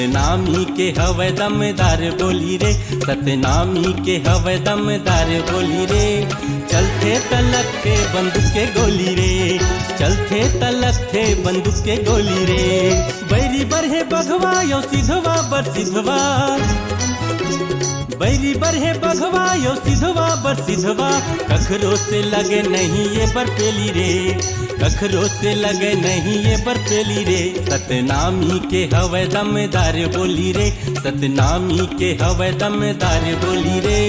सतनामी के हवे दमदार बोली रे, सतनामी के हवे दमदार बोली रे। चलते तलक थे बंदूक के गोली रे, चलते तलक थे बंदूक के गोली रे। बैरी बरहे बघवा यो सिधवा बर सिधवा, बैरी बरहे बघवा यो सिधवा बर सिधवा। कखरो से लगे नहीं ये बरपेली रे, कखरो से लगे नहीं ये बरपेली रे। सतनामी के हवे दमदार बोली रे, सतनामी के हवे दमदार बोली रे।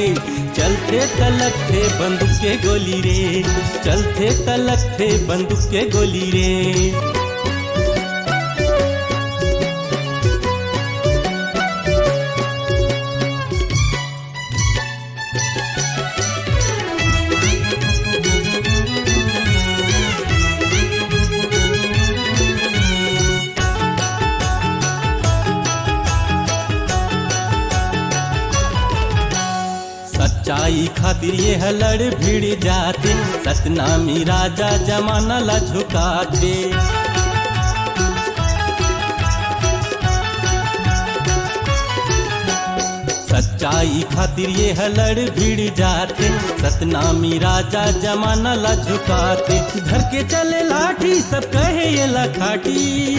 चलते तलक थे बंदूक के गोली रे, चलते तलक थे बंदूक के गोली रे। सच्चाई खातिर ये हलड़ भिड़ जाते, सतनामी राजा जमाना ला झुकाते। सच्चाई खातिर ये हलड़ भिड़ जाते, सतनामी राजा जमाना ला झुकाते। धर के चले लाठी सब कहे ये लखाटी,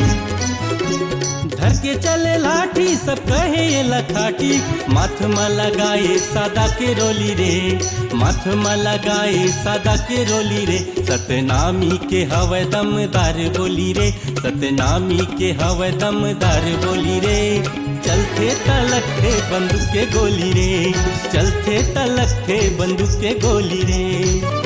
धर के चले लाठी सब कहे ये लखाटी। माथ में लगाए सादा के रोली रे, माथ में लगाए सादा के रोली रे। सतनामी के हवे दमदार बोली रे, सतनामी के हवे दमदार बोली रे। चलते तलक थे बंदूक के गोली रे, चलते तलक थे बंदूक के गोली रे।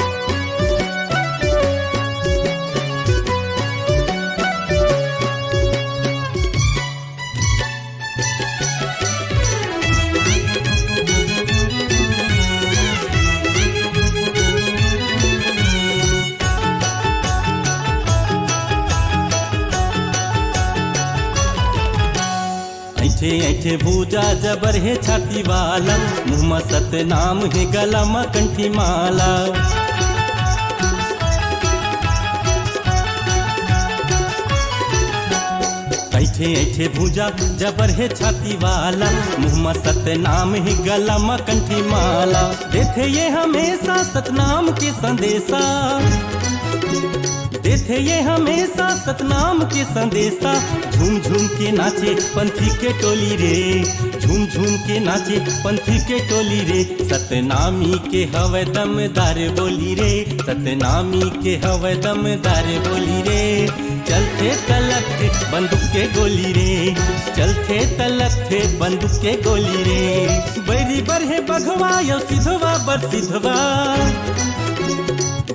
ऐठे ऐठे भूजा जबर है छाती वाला, मुँह में सतनाम है गला में कंठी माला। ऐठे ऐठे भूजा जबर है छाती वाला, मुँह में सतनाम है गला में कंठी माला। देते ये हमेशा सतनाम के संदेशा, देते ये हमेशा सतनाम के संदेशा। झूम झूम के नाचे पंथी के टोली रे, झूम झूम के नाचे पंथी के टोली रे। सतनामी के हवे दमदार बोली रे, सतनामी के हवे दमदार बोली रे। चलते तलक थे बंदूक के गोली रे, चलते तलक थे बंदूक के गोली रे। बैरी बरहे बघवा यो सिधवा बर सिधवा,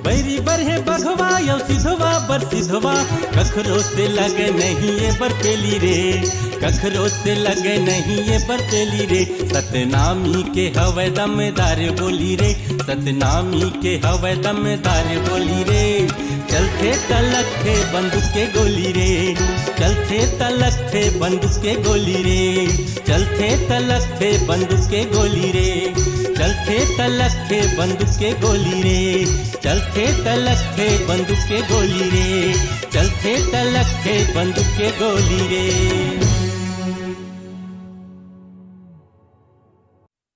बैरी बरहे बघवा यो सिधवा बर सिधवा। कखरो से लगे नहीं ये बरपेली रे, कखरो से लगे नहीं ये बरपेली रे। सतनामी के हवे दमदार बोली रे, सतनामी के हवे दमदार बोली रे। चलते तलक थे बंदूक के गोली रे, चलते तलक थे बंदूक के गोली रे। चलते तलक थे बंदूक के गोली रे, चलते तलक थे बंदूक के गोली रे। चलते तलक थे बंदूक के गोली रे, चलते तलक थे बंदूक के गोली रे।